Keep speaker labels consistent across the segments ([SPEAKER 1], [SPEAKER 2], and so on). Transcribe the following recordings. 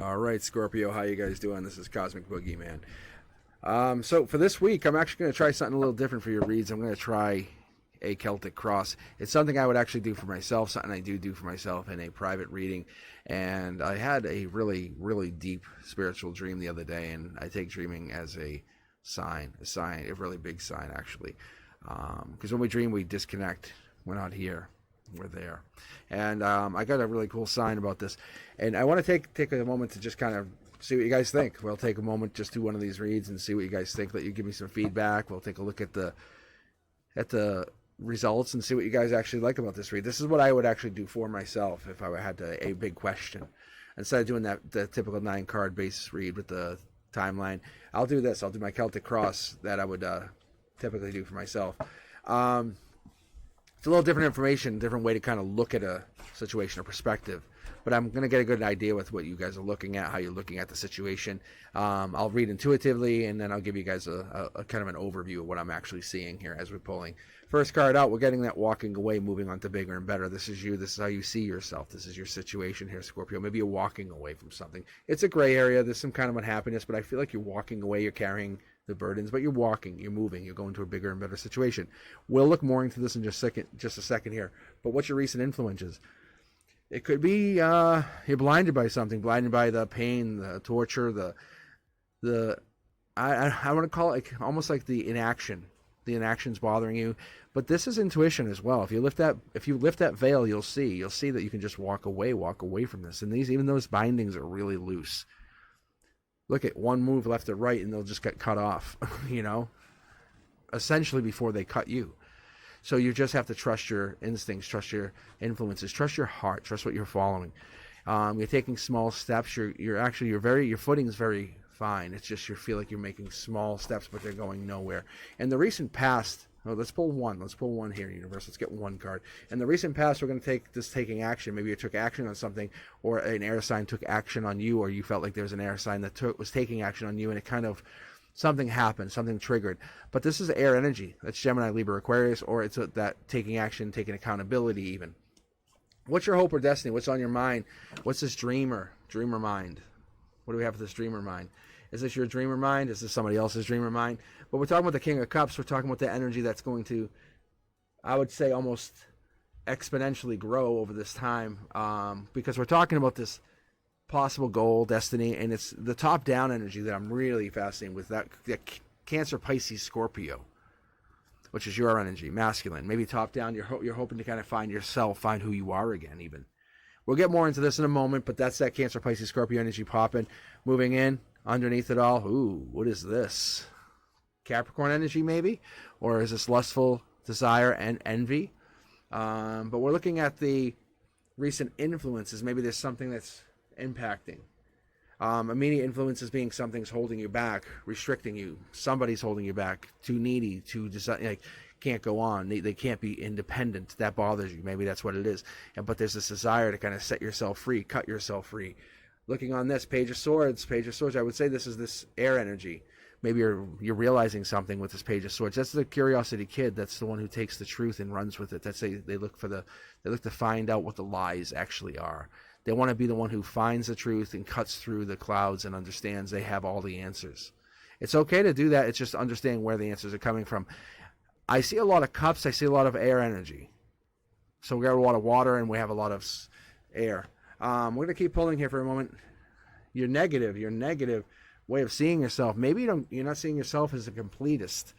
[SPEAKER 1] All right, Scorpio, how you guys doing? This is Cosmic Boogeyman. So for this week, I'm actually going to try something a little different for your reads. I'm going to try a Celtic cross. It's something I would actually do for myself, something I do for myself in a private reading. And I had a really, really deep spiritual dream the other day, and I take dreaming as a sign, a really big sign, actually. Because when we dream, we disconnect. We're not here. We're there. And I got a really cool sign about this. And I want to take a moment to just kind of see what you guys think. We'll take a moment, just do one of these reads and see what you guys think. Let you give me some feedback. We'll take a look at the results and see what you guys actually like about this read. This is what I would actually do for myself if I had a big question. Instead of doing the typical 9-card base read with the timeline, I'll do this. I'll do my Celtic cross that I would typically do for myself. It's a little different information, different way to kind of look at a situation or perspective. But I'm going to get a good idea with what you guys are looking at, how you're looking at the situation. I'll read intuitively, and then I'll give you guys a kind of an overview of what I'm actually seeing here as we're pulling. First card out, we're getting that walking away, moving on to bigger and better. This is you. This is how you see yourself. This is your situation here, Scorpio. Maybe you're walking away from something. It's a gray area. There's some kind of unhappiness, but I feel like you're walking away. You're carrying the burdens, but you're walking, you're moving, you're going to a bigger and better situation. We'll look more into this in just a second here. But what's your recent influences? It could be you're blinded by something, blinded by the pain, the torture, I want to call it almost like the inaction. The inaction's bothering you, but this is intuition as well. If you lift that veil, you'll see that you can just walk away from this. And even those bindings are really loose. Look at one move left or right, and they'll just get cut off, essentially before they cut you. So you just have to trust your instincts, trust your influences, trust your heart, trust what you're following. You're taking small steps. Your footing's very fine. It's just you feel like you're making small steps, but they're going nowhere. And the recent past. Oh, let's pull one. Let's pull one here, universe. Let's get one card. In the recent past, we're going to take this taking action. Maybe you took action on something, or an air sign took action on you, or you felt like there was an air sign that was taking action on you, and it kind of, something happened, something triggered. But this is air energy. That's Gemini, Libra, Aquarius, or it's that taking action, taking accountability even. What's your hope or destiny? What's on your mind? What's this dreamer mind? What do we have for this dreamer mind? Is this your dreamer mind? Is this somebody else's dreamer mind? But we're talking about the King of Cups. We're talking about the energy that's going to, I would say, almost exponentially grow over this time, because we're talking about this possible goal, destiny, and it's the top-down energy that I'm really fascinated with, that Cancer, Pisces, Scorpio, which is your energy, masculine. Maybe top-down, you're hoping to kind of find yourself, find who you are again even. We'll get more into this in a moment, but that's that Cancer, Pisces, Scorpio energy popping, moving in. Underneath it all, ooh, what is this? Capricorn energy, maybe? Or is this lustful desire and envy? But we're looking at the recent influences. Maybe there's something that's impacting. Immediate influences being something's holding you back, restricting you. Somebody's holding you back. Too needy, too can't go on. They can't be independent. That bothers you. Maybe that's what it is. But there's this desire to kind of set yourself free, cut yourself free. Looking on this, Page of Swords, I would say this is this air energy. Maybe you're realizing something with this Page of Swords. That's the curiosity kid. That's the one who takes the truth and runs with it. They look to find out what the lies actually are. They want to be the one who finds the truth and cuts through the clouds and understands they have all the answers. It's okay to do that. It's just understanding where the answers are coming from. I see a lot of cups. I see a lot of air energy. So we got a lot of water and we have a lot of air. We're going to keep pulling here for a moment. Your negative way of seeing yourself. Maybe you're not seeing yourself as a completist.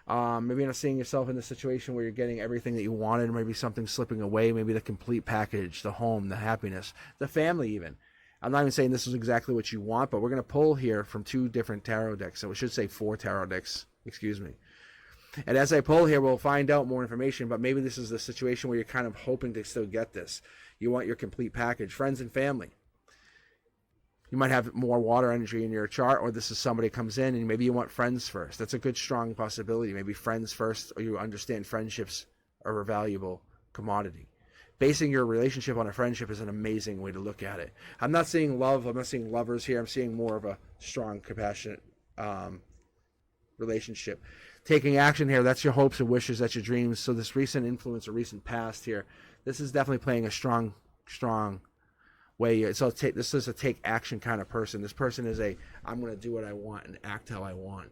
[SPEAKER 1] Maybe you're not seeing yourself in the situation where you're getting everything that you wanted. Maybe something slipping away. Maybe the complete package, the home, the happiness, the family even. I'm not even saying this is exactly what you want, but we're going to pull here from 2 different tarot decks. So we should say 4 tarot decks. Excuse me. And as I pull here, we'll find out more information, but maybe this is the situation where you're kind of hoping to still get this. You want your complete package, friends and family. You might have more water energy in your chart, or this is somebody comes in and maybe you want friends first. That's a good, strong possibility. Maybe friends first, or you understand friendships are a valuable commodity. Basing your relationship on a friendship is an amazing way to look at it. I'm not seeing love. I'm not seeing lovers here. I'm seeing more of a strong, compassionate relationship. Taking action here, that's your hopes and wishes, that's your dreams. So this recent influence or recent past here, this is definitely playing a strong This is a take action kind of person. This person is I'm going to do what I want and act how I want.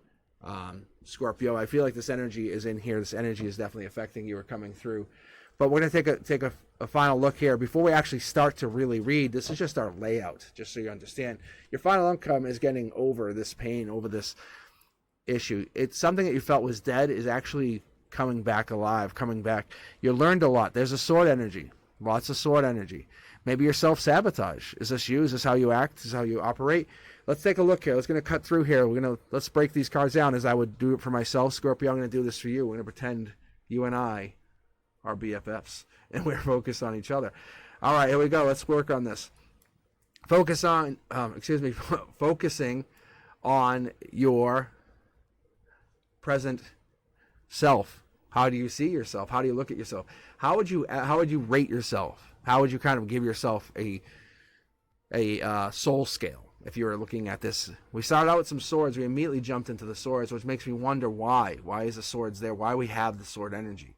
[SPEAKER 1] Scorpio, I feel like this energy is in here. This energy is definitely affecting you or coming through. But we're going to take a final look here. Before we actually start to really read, this is just our layout, just so you understand. Your final outcome is getting over this pain, over this issue. It's something that you felt was dead is actually coming back alive, coming back. You learned a lot. There's a sword energy, lots of sword energy. Maybe you're self-sabotage. Is this you? Is this how you act? Is this how you operate? Let's take a look here. Let's going to cut through here. Let's break these cards down as I would do it for myself. Scorpio, I'm going to do this for you. We're going to pretend you and I are BFFs and we're focused on each other. All right, here we go. Let's work on this. Focusing on your present self. How do you see yourself? How do you look at yourself? How would you rate yourself? How would you kind of give yourself a soul scale if you were looking at this? We started out with some swords. We immediately jumped into the swords, which makes me wonder why. Why is the swords there? Why we have the sword energy?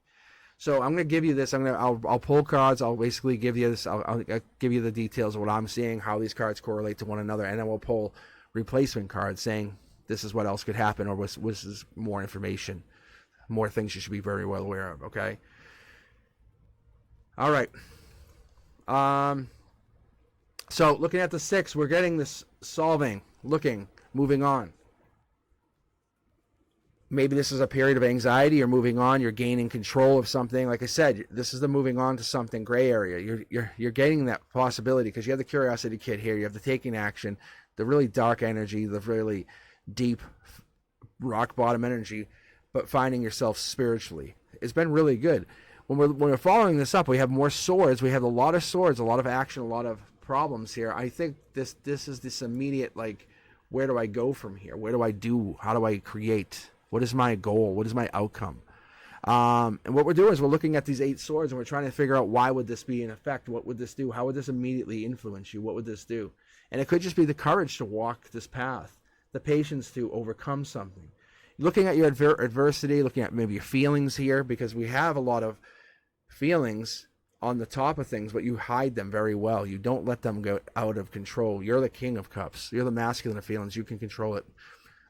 [SPEAKER 1] So I'm going to give you this. I'll pull cards. I'll basically give you this. I'll give you the details of what I'm seeing, how these cards correlate to one another, and then we'll pull replacement cards saying this is what else could happen, or this is more information, more things you should be very well aware of. Okay. All right. So looking at the 6, we're getting this solving, looking, moving on. Maybe this is a period of anxiety. You're moving on. You're gaining control of something. Like I said, this is the moving on to something gray area. You're gaining that possibility because you have the curiosity kit here. You have the taking action, the really dark energy, the really deep rock bottom energy, but finding yourself spiritually. It's been really good. When we're following this up, we have more swords. We have a lot of swords, a lot of action, a lot of problems here. I think this is this immediate, like, where do I go from here? What do I do? How do I create? What is my goal? What is my outcome? And what we're doing is we're looking at these 8 swords and we're trying to figure out why would this be in effect? What would this do? How would this immediately influence you? What would this do? And it could just be the courage to walk this path, the patience to overcome something. Looking at your adversity, looking at maybe your feelings here, because we have a lot of feelings on the top of things, but you hide them very well. You don't let them go out of control. You're the king of cups. You're the masculine of feelings. You can control it.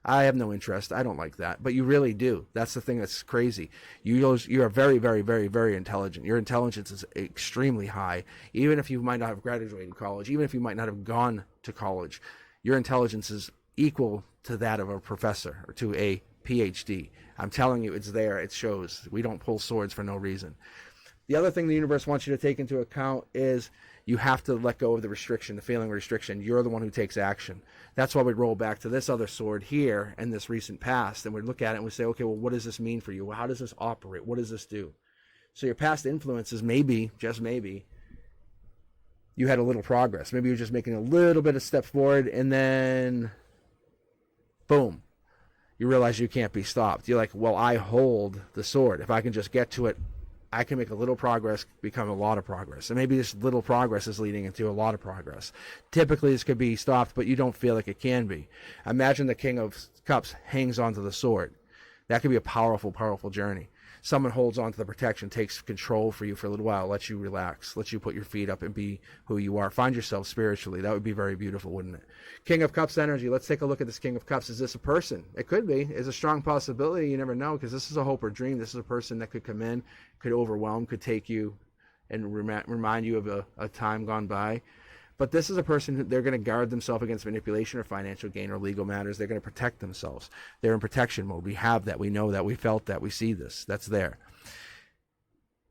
[SPEAKER 1] I have no interest. I don't like that. But you really do. That's the thing that's crazy. You are very, very, very, very intelligent. Your intelligence is extremely high. Even if you might not have graduated college, even if you might not have gone to college, your intelligence is equal to that of a professor or to a PhD. I'm telling you, it's there. It shows. We don't pull swords for no reason. The other thing the universe wants you to take into account is you have to let go of the restriction, the feeling of restriction. You're the one who takes action. That's why we roll back to this other sword here in this recent past, and we look at it and we say, okay, well, what does this mean for you? Well, how does this operate? What does this do? So your past influences, maybe, just maybe, you had a little progress. Maybe you're just making a little bit of step forward, and then, boom, you realize you can't be stopped. You're like, well, I hold the sword. If I can just get to it, I can make a little progress, become a lot of progress. And maybe this little progress is leading into a lot of progress. Typically, this could be stopped, but you don't feel like it can be. Imagine the King of Cups hangs onto the sword. That could be a powerful, powerful journey. Someone holds onto the protection, takes control for you for a little while, lets you relax, lets you put your feet up and be who you are. Find yourself spiritually. That would be very beautiful, wouldn't it? King of Cups energy. Let's take a look at this King of Cups. Is this a person? It could be. It's a strong possibility. You never know, because this is a hope or dream. This is a person that could come in, could overwhelm, could take you and remind you of a time gone by. But this is a person who they're going to guard themselves against manipulation or financial gain or legal matters. They're going to protect themselves. They're in protection mode. We have that. We know that. We felt that. We see this. That's there.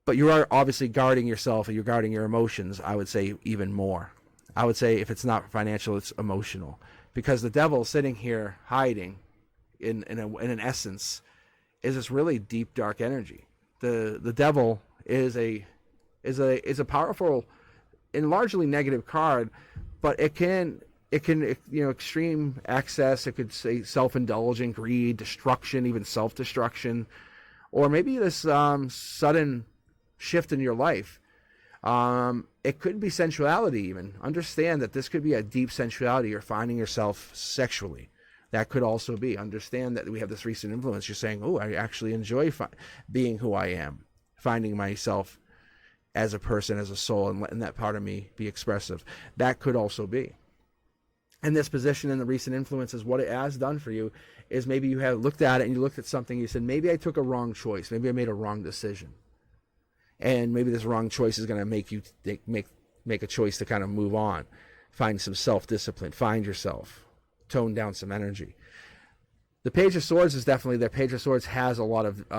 [SPEAKER 1] But you are obviously guarding yourself, and you're guarding your emotions, I would say, even more. I would say if it's not financial, it's emotional. Because the devil sitting here hiding in an essence is this really deep, dark energy. The devil is a powerful and largely negative card, but it can extreme excess. It could say self-indulging, greed, destruction, even self-destruction, or maybe this sudden shift in your life. It could be sensuality even. Understand that this could be a deep sensuality. You're finding yourself sexually. That could also be. Understand that we have this recent influence. You're saying, oh, I actually enjoy being who I am, finding myself as a person, as a soul, and letting that part of me be expressive. That could also be. And this position in the recent influences, what it has done for you is maybe you have looked at it and you looked at something and you said, maybe I took a wrong choice. Maybe I made a wrong decision. And maybe this wrong choice is going to make you make a choice to kind of move on. Find some self-discipline. Find yourself. Tone down some energy. The Page of Swords is definitely there. Page of Swords has a lot of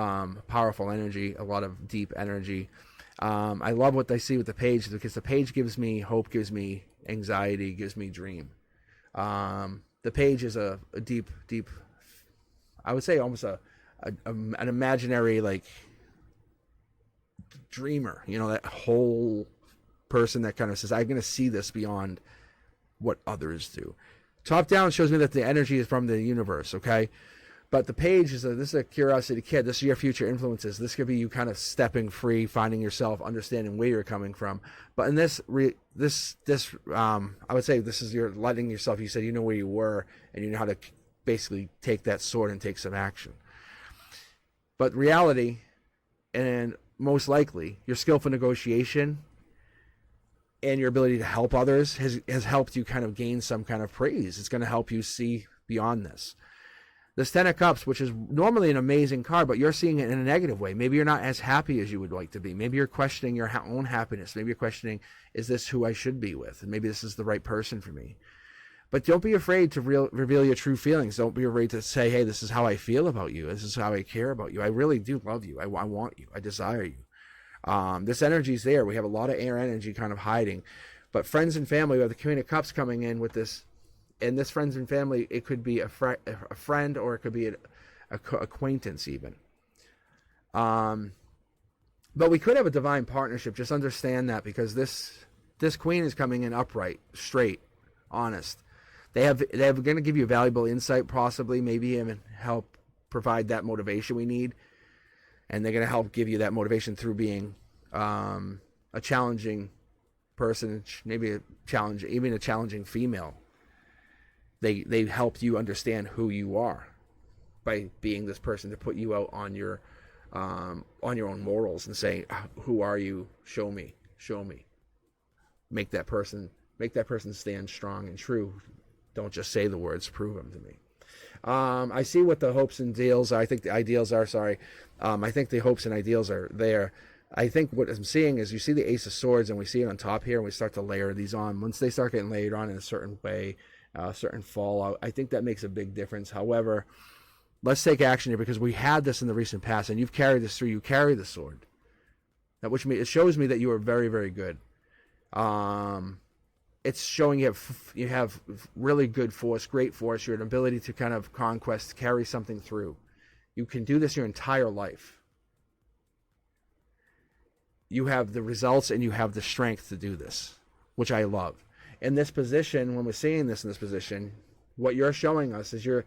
[SPEAKER 1] powerful energy, a lot of deep energy. I love what I see with the Page, because the Page gives me hope, gives me anxiety, gives me dream. The Page is a deep, I would say almost an imaginary, like, dreamer. You know, that whole person that kind of says, I'm going to see this beyond what others do. Top down shows me that the energy is from the universe, okay? But the Page is this is a curiosity kid. This is your future influences. This could be you kind of stepping free, finding yourself, understanding where you're coming from. But in this I would say this is your letting yourself. You said you know where you were and you know how to basically take that sword and take some action. But reality, and most likely your skillful negotiation and your ability to help others has helped you kind of gain some kind of praise. It's going to help you see beyond this. This Ten of Cups, which is normally an amazing card, but you're seeing it in a negative way. Maybe you're not as happy as you would like to be. Maybe you're questioning your own happiness. Maybe you're questioning, is this who I should be with? And maybe this is the right person for me. But don't be afraid to reveal your true feelings. Don't be afraid to say, hey, this is how I feel about you. This is how I care about you. I really do love you. I want you. I desire you. This energy's there. We have a lot of air energy kind of hiding. But friends and family, we have the Queen of Cups coming in with this. And this friends and family, it could be a friend, or it could be an acquaintance even. But we could have a divine partnership. Just understand that, because this queen is coming in upright, straight, honest. They're going to give you valuable insight, possibly, maybe even help provide that motivation we need. And they're going to help give you that motivation through being a challenging person, maybe even a challenging female. They helped you understand who you are by being this person to put you out on your own morals and saying, who are you? Show me. Make that person stand strong and true. Don't just say the words, prove them to me. I see what the hopes and ideals are. I think the ideals are, I think the hopes and ideals are there. I think what I'm seeing is you see the Ace of Swords, and we see it on top here, and we start to layer these on. Once they start getting layered on in a certain way, certain fallout, I think that makes a big difference. However, let's take action here, because we had this in the recent past, and you've carried this through. You carry the sword. That which it shows me that you are very, very good. It's showing you have really good force, great force. You have an ability to kind of conquest, carry something through. You can do this your entire life. You have the results and you have the strength to do this, which I love. In this position, when we're seeing this in this position, what you're showing us is you're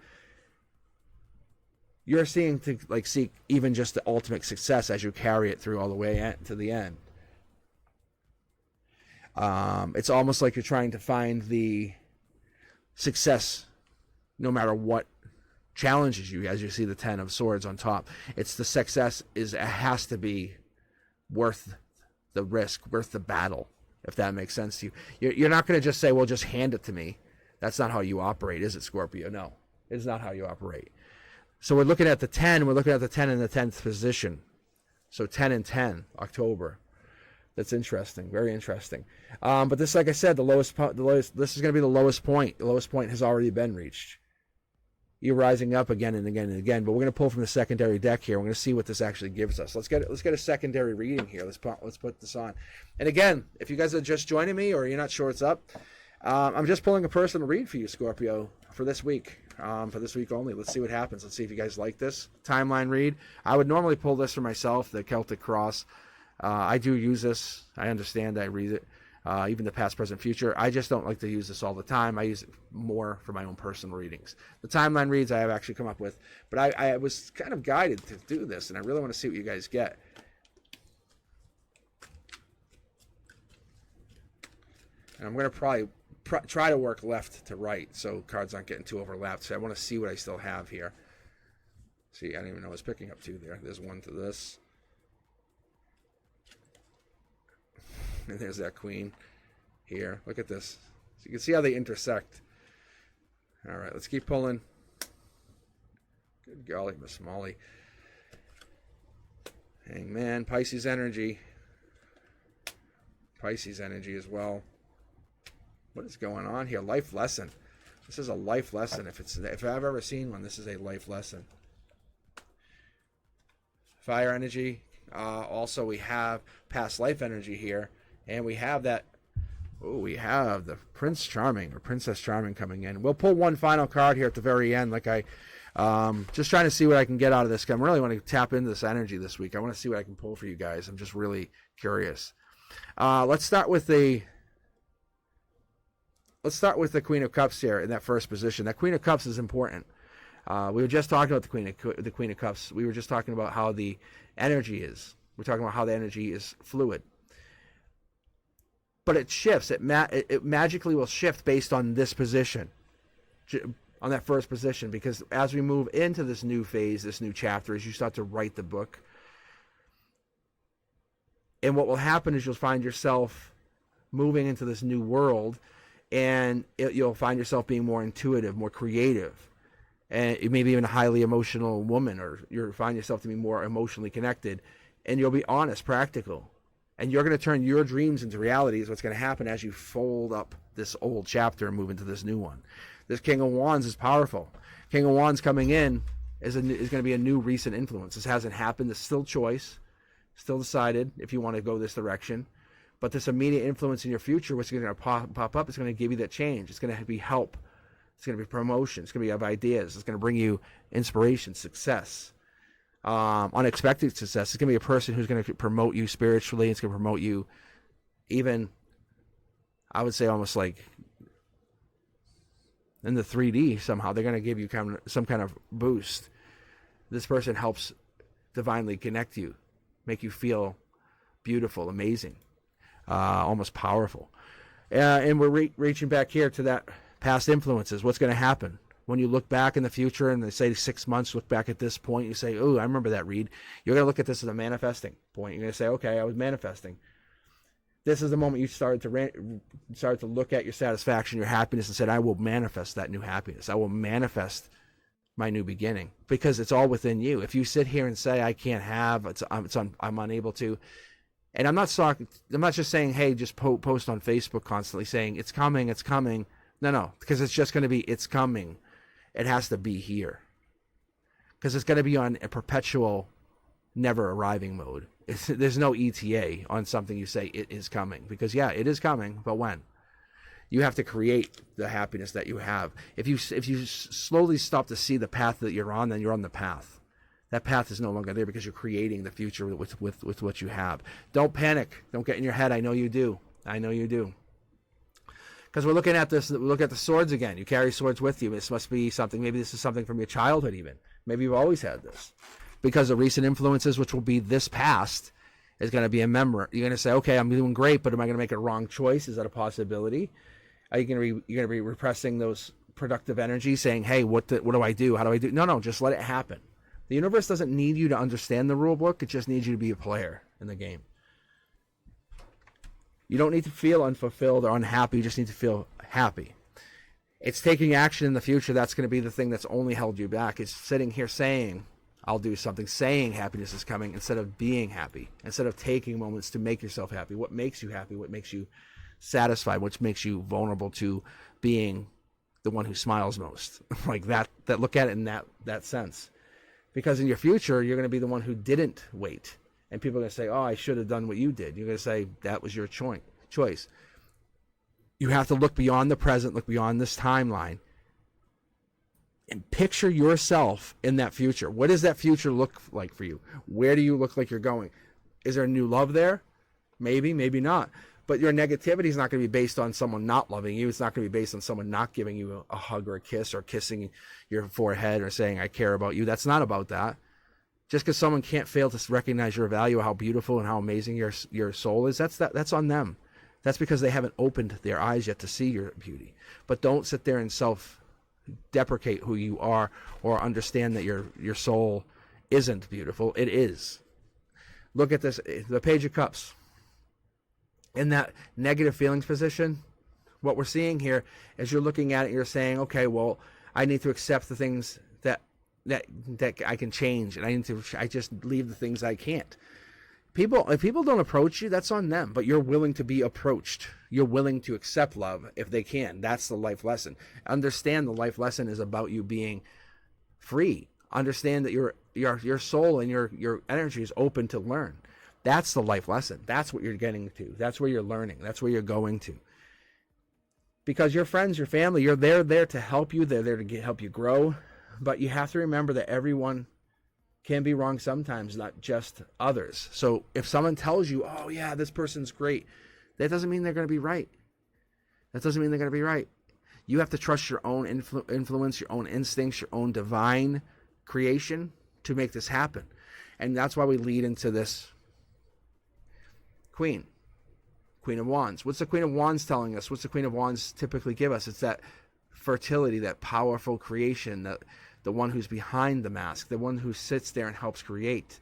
[SPEAKER 1] seeing to like seek even just the ultimate success as you carry it through all the way to the end. It's almost like you're trying to find the success no matter what challenges you, as you see the Ten of Swords on top. It's the success it has to be worth the risk, worth the battle, if that makes sense to you. You're not going to just say, well, just hand it to me. That's not how you operate, is it, Scorpio? No, it's not how you operate. So we're looking at the 10. We're looking at the 10 in the 10th position. So 10 and 10, October. That's interesting, very interesting. But this, like I said, the lowest. This is going to be the lowest point. The lowest point has already been reached. You're rising up again and again and again. But we're going to pull from the secondary deck here. We're going to see what this actually gives us. Let's get a secondary reading here. Let's put this on. And again, if you guys are just joining me or you're not sure what's up, I'm just pulling a personal read for you, Scorpio, for this week. For this week only. Let's see what happens. Let's see if you guys like this timeline read. I would normally pull this for myself, the Celtic Cross. I do use this. I understand. I read it. Even the past, present, future. I just don't like to use this all the time. I use it more for my own personal readings. The timeline reads I have actually come up with. But I was kind of guided to do this, and I really want to see what you guys get. And I'm going to probably try to work left to right so cards aren't getting too overlapped. So I want to see what I still have here. See, I don't even know I was picking up two there. There's one to this. And there's that queen here. Look at this. So you can see how they intersect. All right, let's keep pulling. Good golly, Miss Molly. Hangman, Pisces energy. Pisces energy as well. What is going on here? Life lesson. This is a life lesson. If I've ever seen one, this is a life lesson. Fire energy. Also, we have past life energy here, and we have that. Oh, we have the Prince Charming or Princess Charming coming in. We'll pull one final card here at the very end. Like just trying to see what I can get out of this. I really want to tap into this energy this week. I want to see what I can pull for you guys. I'm just really curious. Let's start with the Queen of Cups here in that first position. That Queen of Cups is important. We were just talking about the Queen of Cups. We were just talking about how the energy is. We're talking about how the energy is fluid. But it shifts. It magically will shift based on this position, on that first position. Because as we move into this new phase, this new chapter, as you start to write the book, and what will happen is you'll find yourself moving into this new world, and you'll find yourself being more intuitive, more creative, and maybe even a highly emotional woman, or you'll find yourself to be more emotionally connected, and you'll be honest, practical, and you're going to turn your dreams into reality is what's going to happen as you fold up this old chapter and move into this new one. This King of Wands is powerful. King of Wands coming in is going to be a new recent influence. This hasn't happened. It's still choice, still decided if you want to go this direction. But this immediate influence in your future, what's going to pop up, is going to give you that change. It's going to be help. It's going to be promotion. It's going to be of ideas. It's going to bring you inspiration, success, unexpected success. It's going to be a person who's going to promote you spiritually. It's going to promote you even, I would say, almost like in the 3D somehow. They're going to give you some kind of boost. This person helps divinely connect you, make you feel beautiful, amazing. Almost powerful. And we're reaching back here to that past influences. What's going to happen when you look back in the future and they say 6 months, look back at this point, you say, oh, I remember that, Reed. You're going to look at this as a manifesting point. You're going to say, okay, I was manifesting. This is the moment you started to look at your satisfaction, your happiness, and said, I will manifest that new happiness. I will manifest my new beginning, because it's all within you. If you sit here and say, I can't have, I'm unable to, and I'm not just saying, hey, just post on Facebook constantly saying, it's coming, it's coming. No, because it's just going to be, it's coming. It has to be here. Because it's going to be on a perpetual, never arriving mode. There's no ETA on something you say, it is coming. Because, yeah, it is coming, but when? You have to create the happiness that you have. If you slowly stop to see the path that you're on, then you're on the path. That path is no longer there because you're creating the future with what you have. Don't panic. Don't get in your head. I know you do. I know you do. Because we're looking at this. We look at the swords again. You carry swords with you. This must be something. Maybe this is something from your childhood even. Maybe you've always had this. Because of recent influences, which will be this past, is going to be a memory. You're going to say, okay, I'm doing great, but am I going to make a wrong choice? Is that a possibility? Are you going to be repressing those productive energies, saying, hey, what do I do? How do I do? No, just let it happen. The universe doesn't need you to understand the rule book. It just needs you to be a player in the game. You don't need to feel unfulfilled or unhappy. You just need to feel happy. It's taking action in the future. That's going to be the thing that's only held you back. It's sitting here saying, I'll do something, saying happiness is coming instead of being happy, instead of taking moments to make yourself happy. What makes you happy? What makes you satisfied? What makes you vulnerable to being the one who smiles most? Like that look at it in that sense. Because in your future, you're going to be the one who didn't wait. And people are going to say, oh, I should have done what you did. You're going to say, that was your choice. You have to look beyond the present, look beyond this timeline, and picture yourself in that future. What does that future look like for you? Where do you look like you're going? Is there a new love there? Maybe, maybe not. But your negativity is not going to be based on someone not loving you. It's not going to be based on someone not giving you a hug or a kiss or kissing your forehead or saying, I care about you. That's not about that. Just because someone can't fail to recognize your value, how beautiful and how amazing your soul is, that's on them. That's because they haven't opened their eyes yet to see your beauty. But don't sit there and self-deprecate who you are or understand that your soul isn't beautiful. It is. Look at this, the Page of Cups. in that negative feelings position, what we're seeing here is you're looking at it and you're saying, okay, well, I need to accept the things that I can change, and I just leave the things I can't. If people don't approach you, that's on them, but you're willing to be approached. You're willing to accept love if they can. That's the life lesson. Understand the life lesson is about you being free. Understand that your soul and your energy is open to learn. That's the life lesson. That's what you're getting to. That's where you're learning. That's where you're going to. Because your friends, your family, they're there to help you. They're there to help you grow. But you have to remember that everyone can be wrong sometimes, not just others. So if someone tells you, oh yeah, this person's great, that doesn't mean they're going to be right. That doesn't mean they're going to be right. You have to trust your own influence, your own instincts, your own divine creation to make this happen. And that's why we lead into this Queen of Wands. What's the Queen of Wands telling us? What's the Queen of Wands typically give us? It's that fertility, that powerful creation, the one who's behind the mask, the one who sits there and helps create.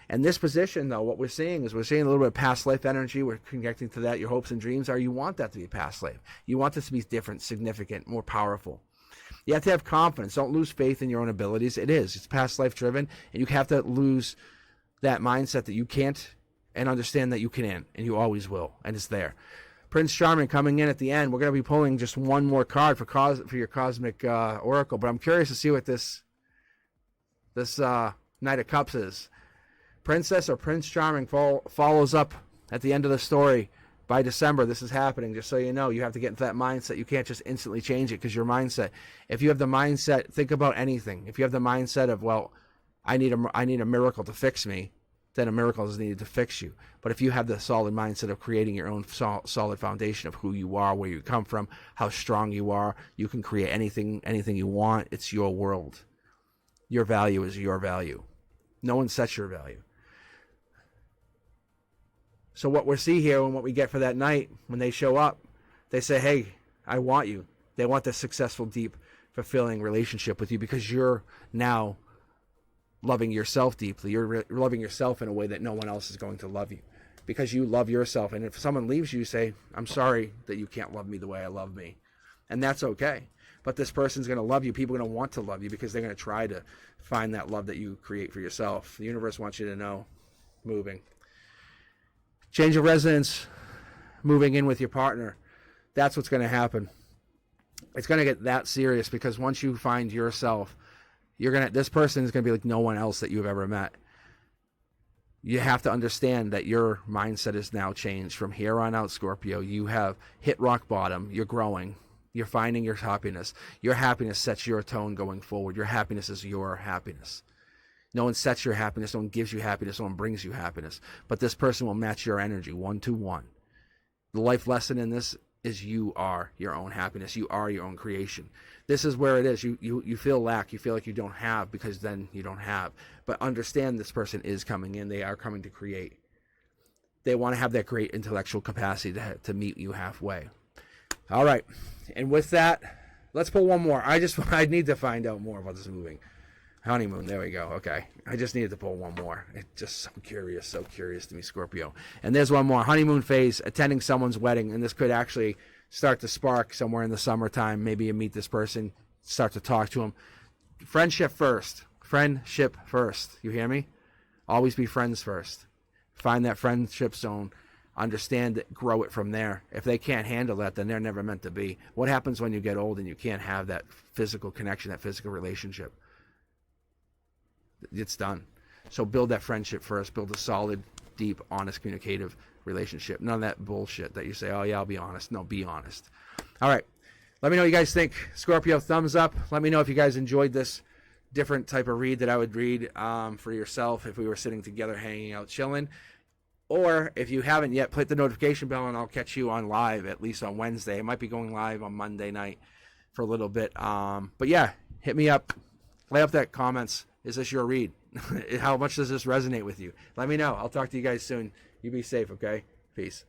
[SPEAKER 1] And this position, though, what we're seeing is we're seeing a little bit of past life energy. We're connecting to that. Your hopes and dreams are you want that to be past life. You want this to be different, significant, more powerful. You have to have confidence. Don't lose faith in your own abilities. It's past life driven, and you have to lose that mindset that you can't and understand that you can, and you always will, and it's there. Prince Charming coming in at the end. We're going to be pulling just one more card for your Cosmic Oracle, but I'm curious to see what this Knight of Cups is. Princess or Prince Charming follows up at the end of the story. By December, this is happening, just so you know. You have to get into that mindset. You can't just instantly change it because your mindset. If you have the mindset, think about anything. If you have the mindset of, well, I need a miracle to fix me, then a miracle is needed to fix you. But if you have the solid mindset of creating your own solid foundation of who you are, where you come from, how strong you are, you can create anything you want. It's your world. Your value is your value. No one sets your value. So what we see here and what we get for that night, when they show up, they say, hey, I want you. They want this successful, deep, fulfilling relationship with you because you're now loving yourself deeply. You're loving yourself in a way that no one else is going to love you because you love yourself. And if someone leaves you, say, I'm sorry that you can't love me the way I love me. And that's okay. But this person's going to love you. People are going to want to love you because they're going to try to find that love that you create for yourself. The universe wants you to know. Moving. Change of residence, moving in with your partner. That's what's going to happen. It's going to get that serious because once you find yourself, this person is going to be like no one else that you've ever met. You have to understand that your mindset is now changed. From here on out, Scorpio, you have hit rock bottom. You're growing. You're finding your happiness. Your happiness sets your tone going forward. Your happiness is your happiness. No one sets your happiness. No one gives you happiness. No one brings you happiness. But this person will match your energy 1-to-1. The life lesson in this is you are your own happiness. You are your own creation. This is where it is. You feel lack. You feel like you don't have because then you don't have. But understand this person is coming in. They are coming to create. They want to have that great intellectual capacity to meet you halfway. All right. And with that, let's pull one more. I need to find out more about this moving. Honeymoon, there we go. Okay. I just needed to pull one more. It's just so curious to me, Scorpio. And there's one more. Honeymoon phase, attending someone's wedding. And this could actually start to spark somewhere in the summertime. Maybe you meet this person, start to talk to them. Friendship first. Friendship first. You hear me? Always be friends first. Find that friendship zone. Understand it, grow it from there. If they can't handle that, then they're never meant to be. What happens when you get old and you can't have that physical connection, that physical relationship? It's done. So build that friendship first. Build a solid, deep, honest, communicative relationship. None of that bullshit that you say, oh yeah, I'll be honest. No, be honest. All right. Let me know what you guys think. Scorpio, thumbs up. Let me know if you guys enjoyed this different type of read that I would read for yourself if we were sitting together, hanging out, chilling. Or if you haven't yet, hit the notification bell and I'll catch you on live, at least on Wednesday. I might be going live on Monday night for a little bit. But yeah, hit me up. Lay up that comments. Is this your read? How much does this resonate with you? Let me know. I'll talk to you guys soon. You be safe, okay? Peace.